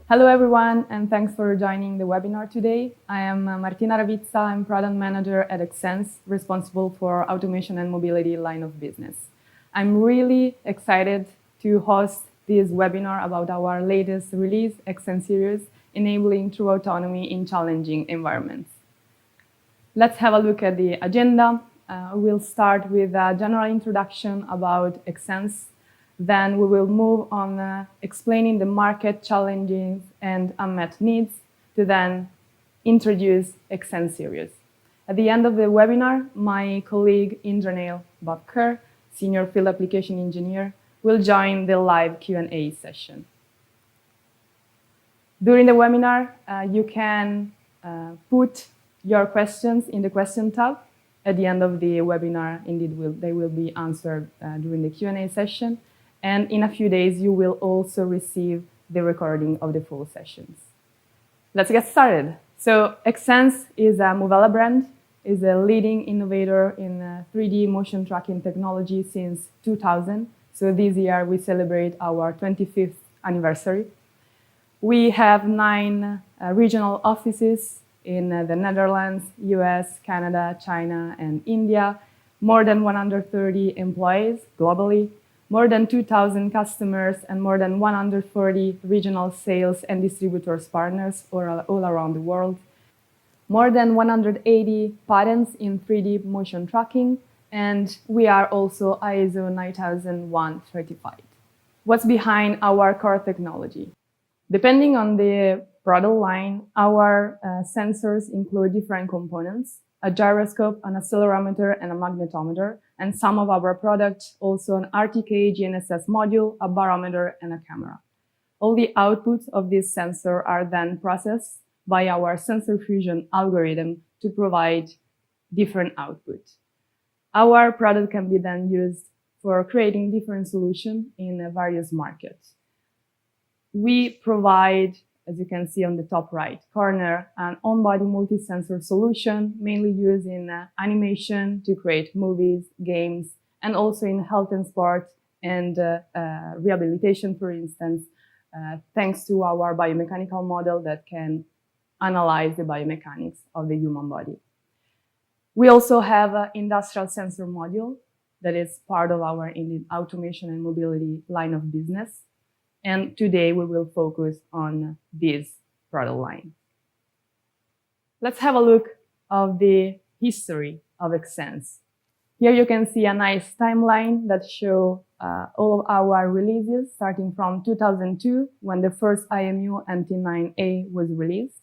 Hello everyone, and thanks for joining the webinar today. I am Martina Ravizza. I'm Product Manager at Xsens, responsible for automation and mobility line of business. I'm really excited to host this webinar about our latest release, Xsens Sirius, enabling true autonomy in challenging environments. Let's have a look at the agenda. We'll start with a general introduction about Xsens. Then we will move on explaining the market challenges and unmet needs to then introduce Xsens Sirius. At the end of the webinar, my colleague Indranil Bhatkar, Senior Field Application Engineer, will join the live Q&A session. During the webinar, you can put your questions in the question tab. At the end of the webinar, indeed, they will be answered during the Q&A session. And in a few days, you will also receive the recording of the full sessions. Let's get started. So Xsens is a Movella brand, is a leading innovator in 3D motion tracking technology since 2000. So this year, we celebrate our 25th anniversary. We have 9 regional offices in the Netherlands, US, Canada, China, and India, more than 130 employees globally, more than 2,000 customers, and more than 140 regional sales and distributors partners all around the world. More than 180 patents in 3D motion tracking, and we are also ISO 9001 certified. What's behind our core technology? Depending on the product line, our sensors include different components: a gyroscope, an accelerometer, and a magnetometer, and some of our products also an RTK GNSS module, a barometer, and a camera. All the outputs of this sensor are then processed by our sensor fusion algorithm to provide different outputs. Our product can be then used for creating different solutions in various markets. We provide, as you can see on the top right corner, an on-body multi-sensor solution, mainly used in animation to create movies, games, and also in health and sport and rehabilitation, for instance, thanks to our biomechanical model that can analyze the biomechanics of the human body. We also have an industrial sensor module that is part of our automation and mobility line of business. And today we will focus on this product line. Let's have a look at the history of Xsens. Here you can see a nice timeline that shows all of our releases, starting from 2002, when the first IMU MT9A was released,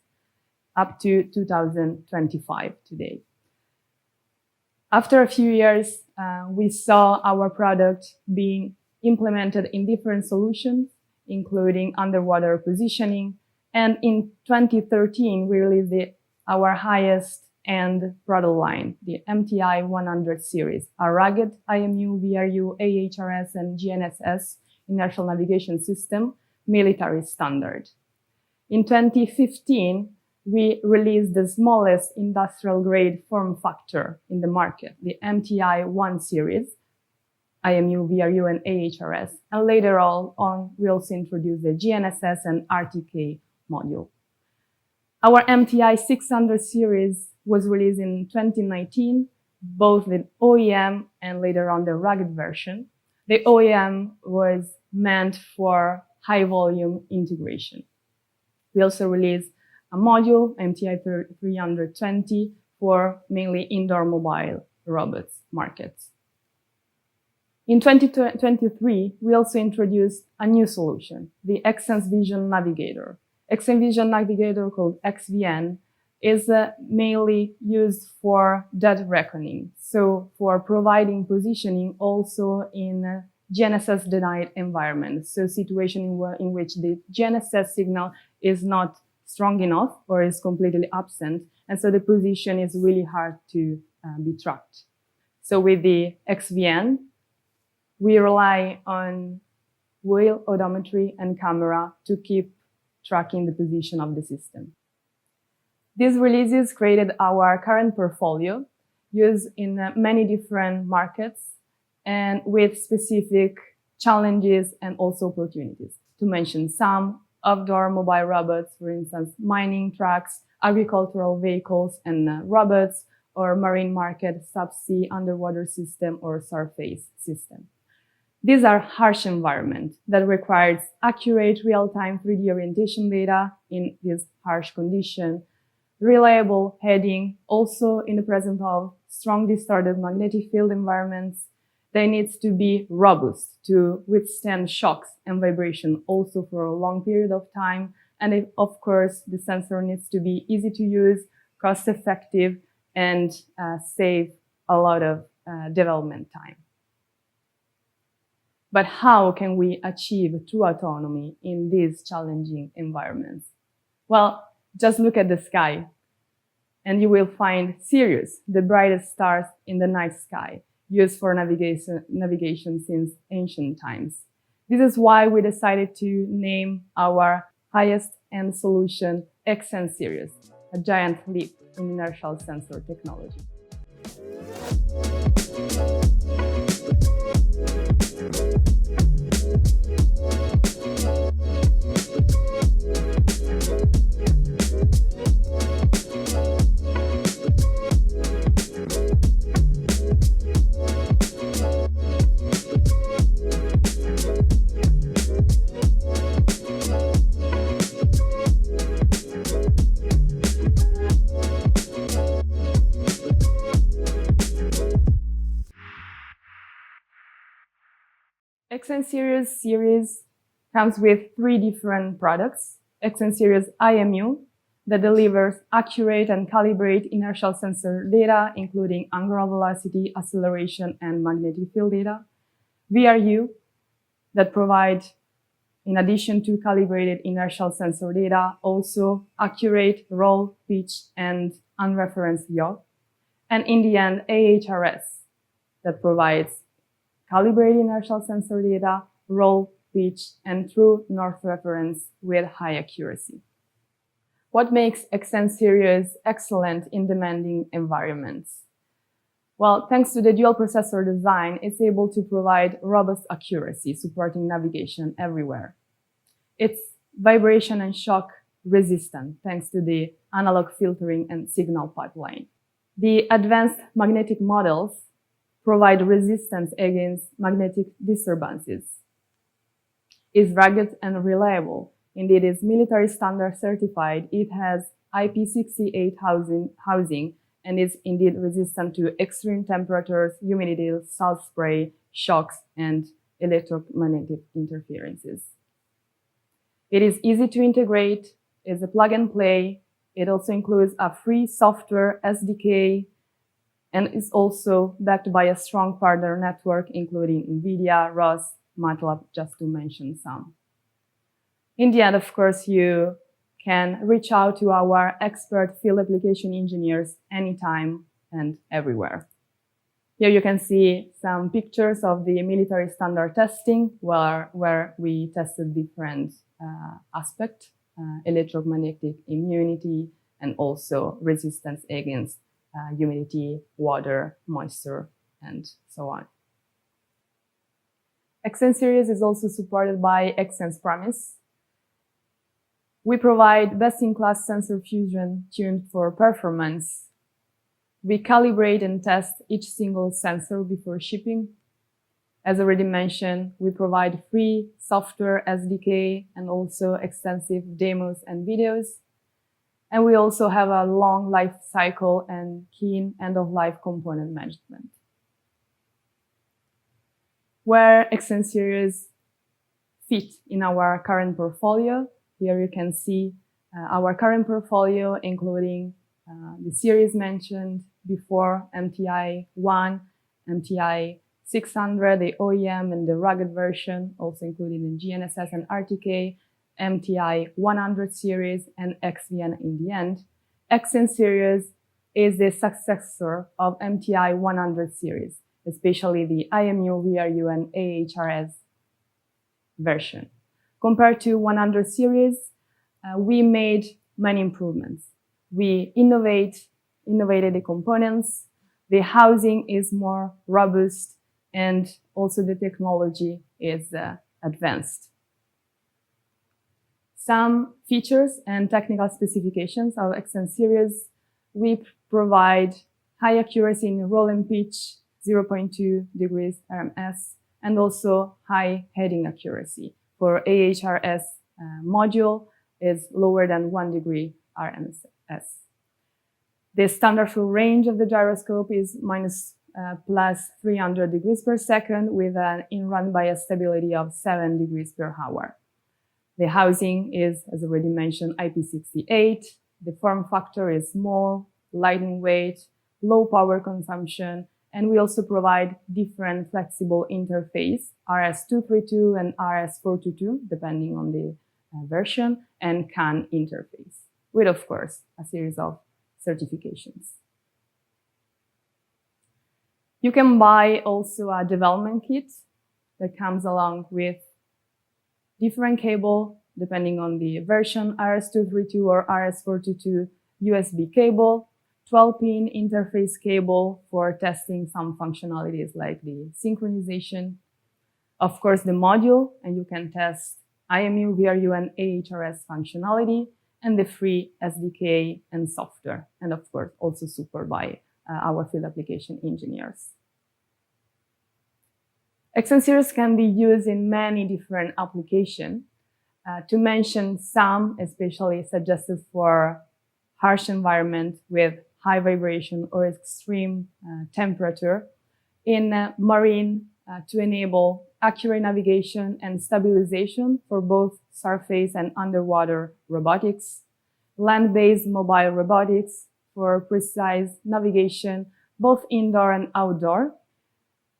up to 2025 today. After a few years, we saw our product being implemented in different solutions, including underwater positioning. And in 2013, we released our highest end product line, the MTI 100 series, a rugged IMU, VRU, AHRS, and GNSS inertial navigation system, military standard. In 2015, we released the smallest industrial grade form factor in the market, the MTI 1 series, IMU, VRU, and AHRS. And later on, we also introduced the GNSS and RTK module. Our MTI 600 series was released in 2019, both the OEM and later on the rugged version. The OEM was meant for high volume integration. We also released a module, MTI 320, for mainly indoor mobile robots markets. In 2023, we also introduced a new solution, the Xsens Vision Navigator. Xsens Vision Navigator, called XVN, is mainly used for dead reckoning, so for providing positioning also in GNSS-denied environments, so situation in which the GNSS signal is not strong enough or is completely absent, and so the position is really hard to be tracked. So with the XVN, we rely on wheel odometry and camera to keep tracking the position of the system. These releases created our current portfolio, used in many different markets and with specific challenges and also opportunities. To mention some, outdoor mobile robots, for instance, mining trucks, agricultural vehicles and robots, or marine market, subsea, underwater system, or surface system. These are harsh environments that requires accurate real-time 3D orientation data in this harsh condition, reliable heading, also in the presence of strong distorted magnetic field environments. They need to be robust to withstand shocks and vibration also for a long period of time. And of course, the sensor needs to be easy to use, cost-effective, and save a lot of development time. But how can we achieve true autonomy in these challenging environments? Well, just look at the sky and you will find Sirius, the brightest stars in the night sky, used for navigation since ancient times. This is why we decided to name our highest end solution Xsens Sirius, a giant leap in inertial sensor technology. Xsens Sirius Series comes with 3 different products. Xsens Sirius IMU that delivers accurate and calibrate inertial sensor data, including angular velocity, acceleration, and magnetic field data. VRU that provide, in addition to calibrated inertial sensor data, also accurate roll, pitch, and unreferenced yaw. And in the end, AHRS that provides calibrated inertial sensor data, roll, pitch, and true north reference with high accuracy. What makes Xsens Sirius excellent in demanding environments? Well, thanks to the dual processor design, it's able to provide robust accuracy, supporting navigation everywhere. It's vibration and shock resistant, thanks to the analog filtering and signal pipeline. The advanced magnetic models provide resistance against magnetic disturbances. It's rugged and reliable. Indeed, it's military standard certified. It has IP68 housing and is indeed resistant to extreme temperatures, humidity, salt spray, shocks, and electromagnetic interferences. It is easy to integrate. It's a plug and play. It also includes a free software SDK and is also backed by a strong partner network, including NVIDIA, ROS, MATLAB, just to mention some. In the end, of course, you can reach out to our expert field application engineers anytime and everywhere. Here you can see some pictures of the military standard testing where we tested different aspects, electromagnetic immunity, and also resistance against humidity, water, moisture, and so on. Xsens Series is also supported by Xsens Promise. We provide best-in-class sensor fusion tuned for performance. We calibrate and test each single sensor before shipping. As already mentioned, we provide free software SDK and also extensive demos and videos. And we also have a long life cycle and keen end-of-life component management. Where Xsens Series fit in our current portfolio, here you can see our current portfolio, including the series mentioned before, MTI-1, MTI-600, the OEM and the rugged version, also included in GNSS and RTK, MTI-100 series, and XVN in the end. Xsens Series is the successor of MTI-100 series, especially the IMU, VRU, and AHRS version. Compared to 100 series, we made many improvements. We innovated the components, the housing is more robust, and also the technology is advanced. Some features and technical specifications of Xsens Series, we provide high accuracy in roll and pitch, 0.2 degrees RMS, and also high heading accuracy. For AHRS module is lower than 1 degree RMS. The standard full range of the gyroscope is plus 300 degrees per second with an in-run bias stability of 7 degrees per hour. The housing is, as already mentioned, IP68. The form factor is small, light in weight, low power consumption, and we also provide different flexible interface, RS232 and RS422, depending on the version, and CAN interface, with, of course, a series of certifications. You can buy also a development kit that comes along with different cable, depending on the version, RS232 or RS422 USB cable, 12-pin interface cable for testing some functionalities like the synchronization. Of course, the module, and you can test IMU, VRU, and AHRS functionality, and the free SDK and software, and of course, also supported by our field application engineers. Xsens Sirius can be used in many different applications. To mention some, especially suggested for harsh environment with high vibration or extreme temperature, in marine to enable accurate navigation and stabilization for both surface and underwater robotics, land-based mobile robotics for precise navigation, both indoor and outdoor,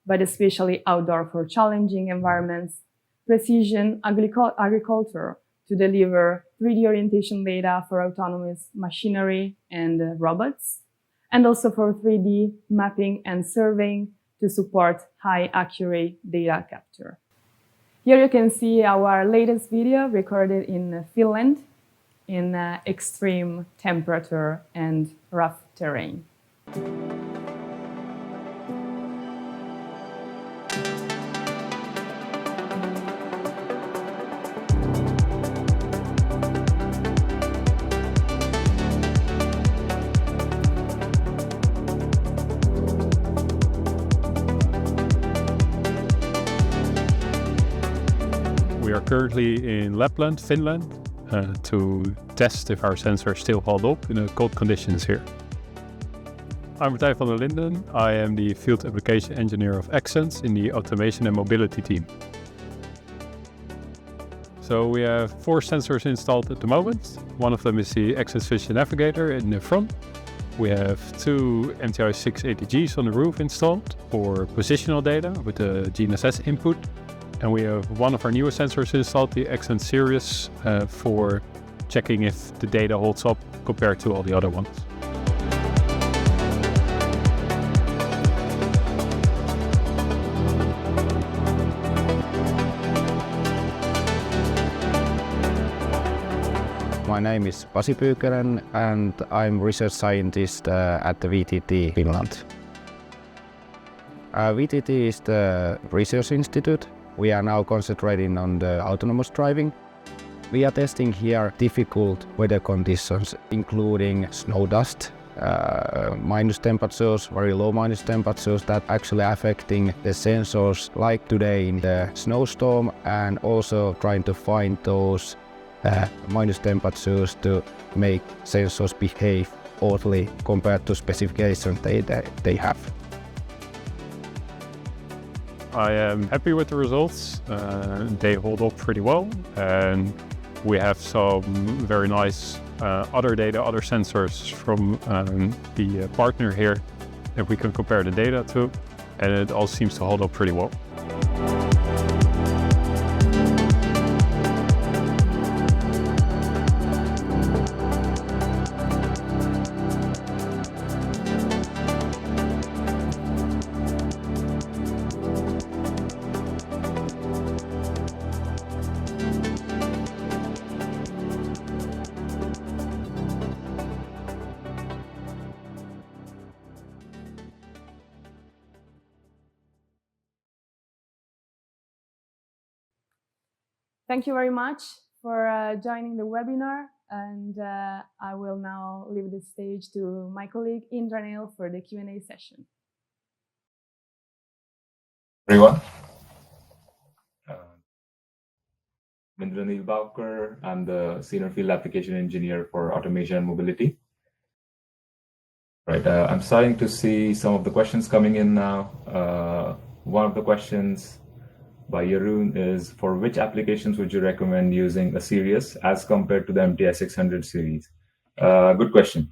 but especially outdoor for challenging environments, precision agriculture to deliver 3D orientation data for autonomous machinery and robots, and also for 3D mapping and surveying to support high accurate data capture. Here you can see our latest video recorded in Finland in extreme temperature and rough terrain. We are currently in Lapland, Finland, to test if our sensors still hold up in the cold conditions here. I'm Martijn van der Linden. I am the Field Application Engineer of Xsens in the Automation and Mobility team. So we have 4 sensors installed at the moment. One of them is the Xsens Vision Navigator in the front. We have 2 MTI-6 ATGs on the roof installed for positional data with the GNSS input. And we have one of our newest sensors installed, the Xsens Sirius, for checking if the data holds up compared to all the other ones. My name is Pasi Pyykkönen and I'm research scientist at the VTT Finland. VTT is the research institute. We are now concentrating on the autonomous driving. We are testing here difficult weather conditions, including snow dust, minus temperatures, very low minus temperatures that actually affecting the sensors, like today in the snowstorm, and also trying to find those minus temperatures to make sensors behave oddly compared to specifications they have. I am happy with the results. They hold up pretty well, and we have some very nice other sensors from the partner here that we can compare the data to, and it all seems to hold up pretty well. Thank you very much for joining the webinar, and I will now leave the stage to my colleague Indranil for the Q&A session. Everyone. Indranil Bavkar. I'm the Senior Field Application Engineer for Automation and Mobility. Right, I'm starting to see some of the questions coming in now. One of the questions by Jeroen is, for which applications would you recommend using a Sirius as compared to the MTI 600 series? Good question.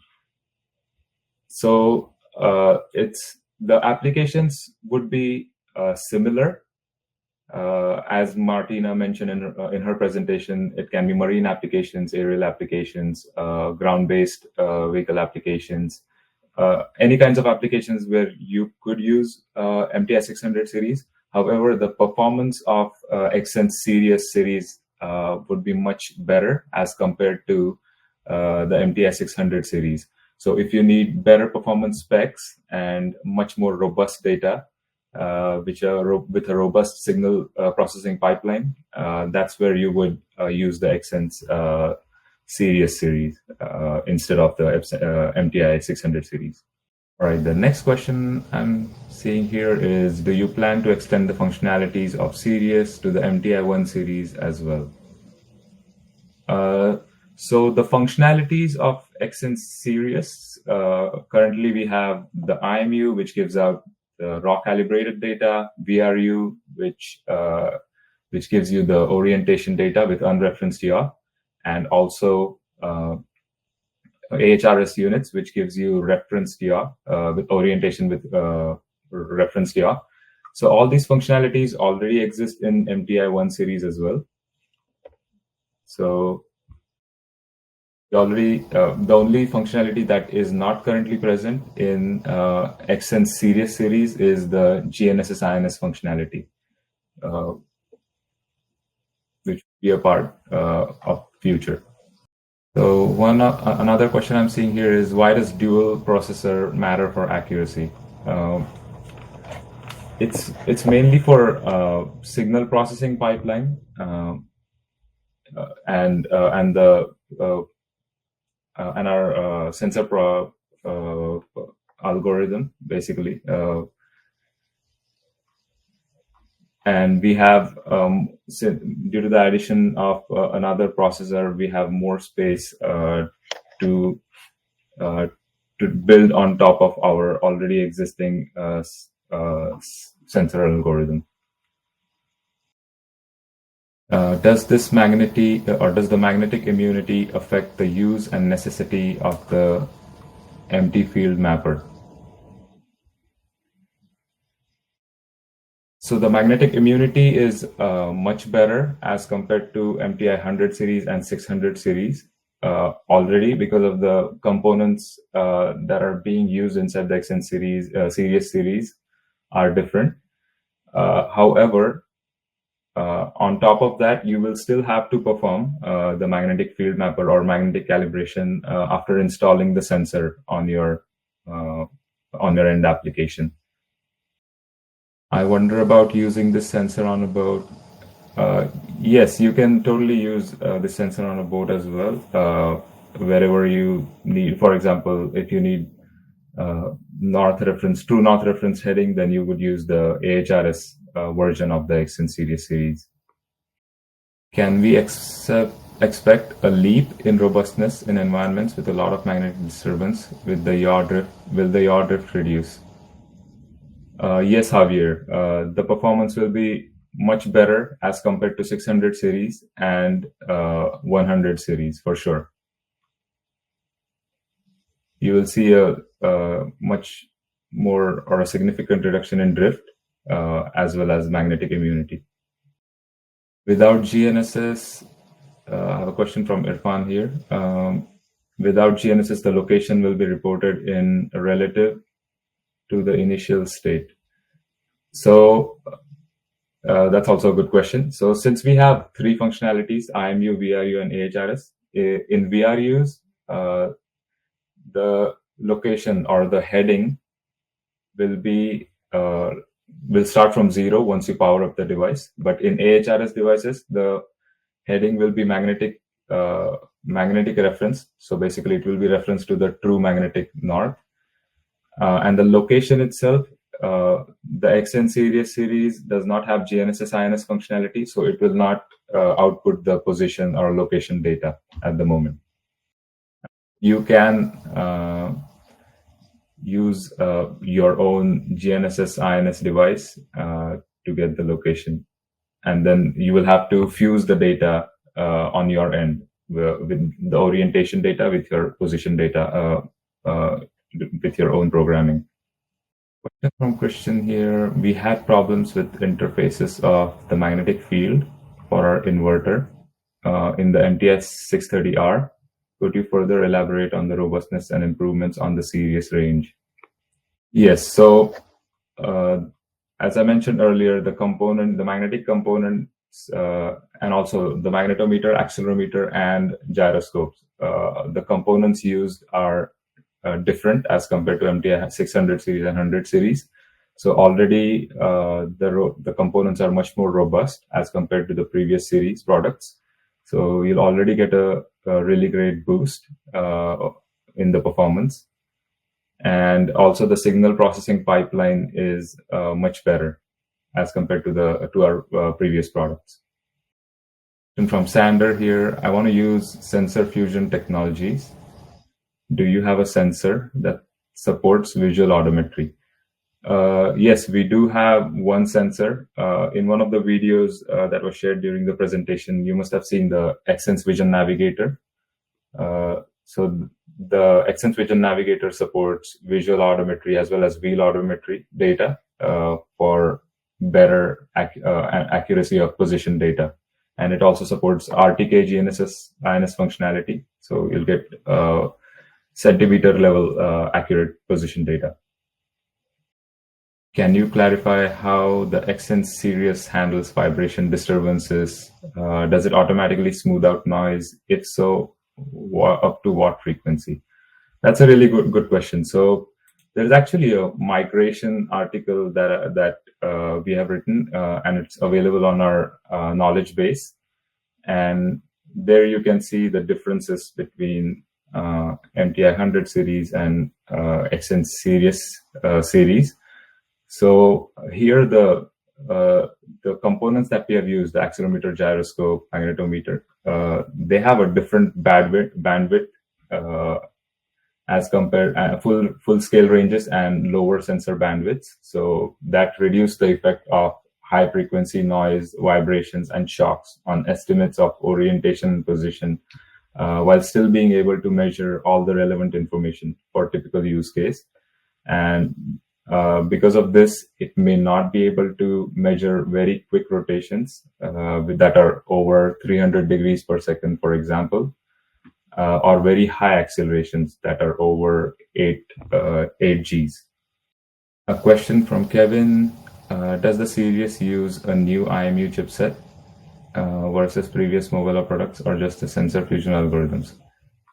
So the applications would be similar. As Martina mentioned in her presentation, it can be marine applications, aerial applications, ground-based vehicle applications, any kinds of applications where you could use MTI 600 series. However, the performance of Xsens Sirius series would be much better as compared to the MTI 600 series. So if you need better performance specs and much more robust data, with a robust signal processing pipeline, that's where you would use the Xsens Sirius series instead of the MTI 600 series. All right, the next question I'm seeing here is, do you plan to extend the functionalities of Sirius to the MTI 1 series as well? So the functionalities of Xsens Sirius, currently we have the IMU, which gives out the raw calibrated data, VRU, which gives you the orientation data with unreferenced yaw, and also AHRS units, which gives you referenced yaw with orientation with referenced yaw. So all these functionalities already exist in MTI 1 series as well. So the only functionality that is not currently present in Xsens Sirius series is the GNSS INS functionality, which will be a part of future. So another question I'm seeing here is, why does dual processor matter for accuracy? It's mainly for signal processing pipeline and our sensor algorithm, basically. And we have, due to the addition of another processor, we have more space to build on top of our already existing sensor algorithm. Does the magnetic immunity affect the use and necessity of the empty field mapper? So the magnetic immunity is much better as compared to MTI 100 series and 600 series already, because of the components that are being used inside the Xsens Sirius series are different. However, on top of that, you will still have to perform the magnetic field mapper or magnetic calibration after installing the sensor on your end application. I wonder about using this sensor on a boat. Yes, you can totally use this sensor on a boat as well, wherever you need. For example, if you need true north reference heading, then you would use the AHRS version of the Xsens Sirius series. Can we expect a leap in robustness in environments with a lot of magnetic disturbance? With the yaw drift, will the yaw drift reduce? Yes, Javier. The performance will be much better as compared to 600 series and 100 series for sure. You will see a much more or a significant reduction in drift as well as magnetic immunity. Without GNSS, I have a question from Irfan here. Without GNSS, the location will be reported in relative to the initial state. So that's also a good question. So since we have three functionalities, IMU, VRU, and AHRS, in VRUs, the location or the heading will start from 0 once you power up the device. But in AHRS devices, the heading will be magnetic reference. So basically, it will be reference to the true magnetic north. And the location itself, the Xsens Sirius series does not have GNSS-INS functionality, so it will not output the position or location data at the moment. You can use your own GNSS-INS device to get the location, and then you will have to fuse the data on your end with the orientation data with your position data with your own programming. Question from Christian here. We had problems with interfaces of the magnetic field for our inverter in the MTS 630R. Could you further elaborate on the robustness and improvements on the Sirius range? Yes. So as I mentioned earlier, the magnetic components, and also the magnetometer, accelerometer, and gyroscopes, the components used are different as compared to MTI 600 series and 100 series. So already the components are much more robust as compared to the previous series products. So you'll already get a really great boost in the performance. And also the signal processing pipeline is much better as compared to our previous products. And from Sander here, I want to use sensor fusion technologies. Do you have a sensor that supports visual odometry? Yes, we do have one sensor. In one of the videos that was shared during the presentation, you must have seen the Xsens Vision Navigator. So the Xsens Vision Navigator supports visual odometry as well as wheel odometry data for better accuracy of position data. And it also supports RTK GNSS-INS functionality. So you'll get centimeter level accurate position data. Can you clarify how the Xsens Sirius handles vibration disturbances? Does it automatically smooth out noise? If so, up to what frequency? That's a really good question. So there's actually a migration article that we have written, and it's available on our knowledge base. And there you can see the differences between MTI 100 series and Xsens Sirius series. So here the components that we have used, the accelerometer, gyroscope, magnetometer, they have a different bandwidth as compared full scale ranges and lower sensor bandwidths. So that reduced the effect of high frequency noise, vibrations, and shocks on estimates of orientation and position, while still being able to measure all the relevant information for typical use case. And because of this, it may not be able to measure very quick rotations that are over 300 degrees per second, for example, or very high accelerations that are over 8 Gs. A question from Kevin. Does the Sirius use a new IMU chipset versus previous mobile products, or just the sensor fusion algorithms?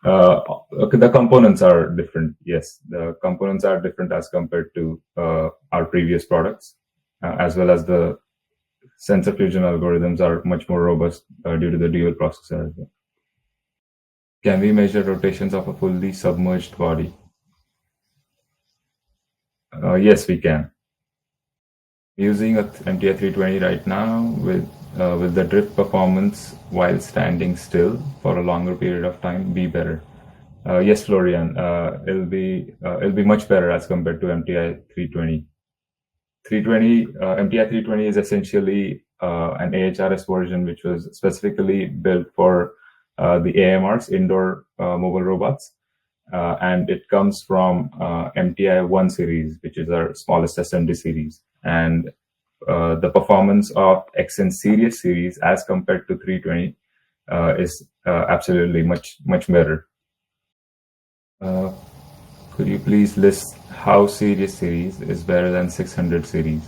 The components are different. Yes, the components are different as compared to our previous products, as well as the sensor fusion algorithms are much more robust due to the dual processor. Can we measure rotations of a fully submerged body? Yes, we can. Using a MTI 320 right now with the drift performance while standing still for a longer period of time be better? Yes, Florian, it'll be much better as compared to MTI 320. MTI 320 is essentially an AHRS version which was specifically built for the AMRs, indoor mobile robots, and it comes from MTI 1 series, which is our smallest SMD series. And the performance of Xsens Sirius series as compared to 320 is absolutely much better. Could you please list how Sirius series is better than 600 series?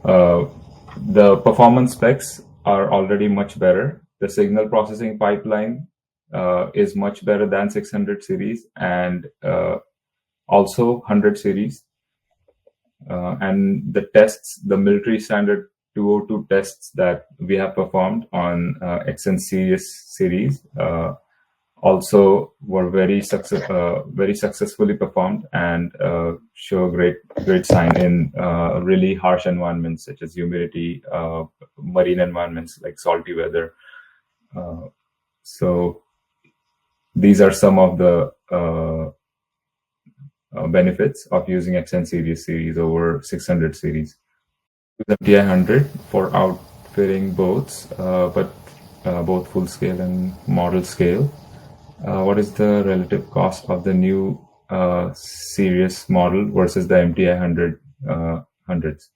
The performance specs are already much better. The signal processing pipeline is much better than 600 series and also 100 series. And the tests, the military standard 202 tests that we have performed on Xsens Sirius series also were very successfully performed and show great sign in really harsh environments such as humidity, marine environments like salty weather. So these are some of the benefits of using Xsens Sirius series over 600 series. MTI 100 for outfitting boats, but both full scale and model scale. What is the relative cost of the new Sirius model versus the MTI 100 hundreds?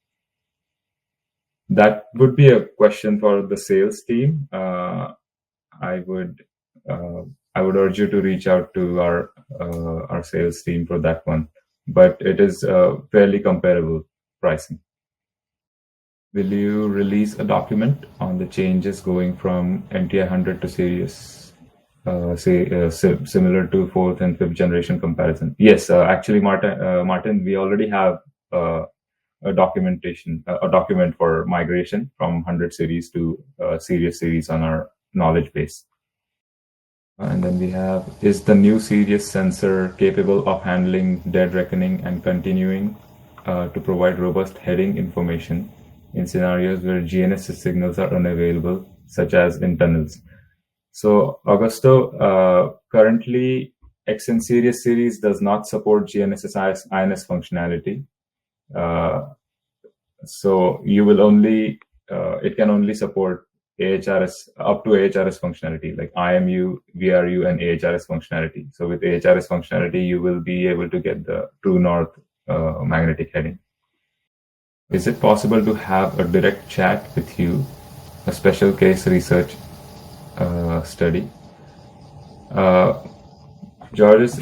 That would be a question for the sales team. I would urge you to reach out to our sales team for that one, but it is fairly comparable pricing. Will you release a document on the changes going from MTI 100 to Sirius, similar to 4th and 5th generation comparison? Yes, actually, Martin, we already have a document for migration from 100 series to Sirius series on our knowledge base. And then we have, is the new Sirius sensor capable of handling dead reckoning and continuing to provide robust heading information in scenarios where GNSS signals are unavailable, such as in tunnels? So, Augusto, currently, Xsens Sirius series does not support GNSS INS functionality. So you will only, it can only support AHRS, up to AHRS functionality, like IMU, VRU, and AHRS functionality. So with AHRS functionality, you will be able to get the true north magnetic heading. Is it possible to have a direct chat with you, a special case research study? Georges,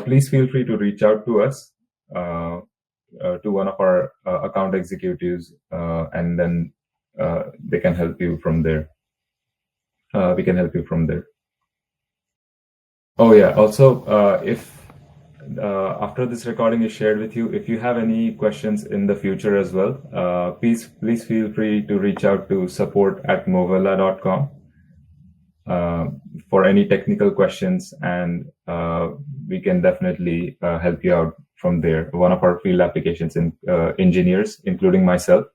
please feel free to reach out to us, to one of our account executives, and then they can help you from there. We can help you from there. Oh yeah, also, if after this recording is shared with you, if you have any questions in the future as well, please feel free to reach out to support@movella.com for any technical questions, and we can definitely help you out from there. One of our field applications engineers, including myself,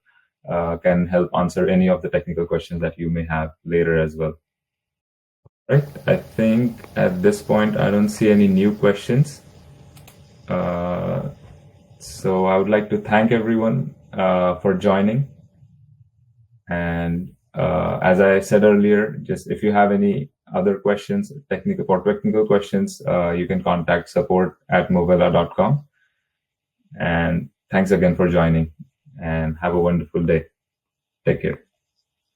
can help answer any of the technical questions that you may have later as well. Right, I think at this point I don't see any new questions. So I would like to thank everyone for joining. And as I said earlier, just if you have any other questions, technical questions, you can contact support@movella.com. And thanks again for joining, and have a wonderful day. Take care.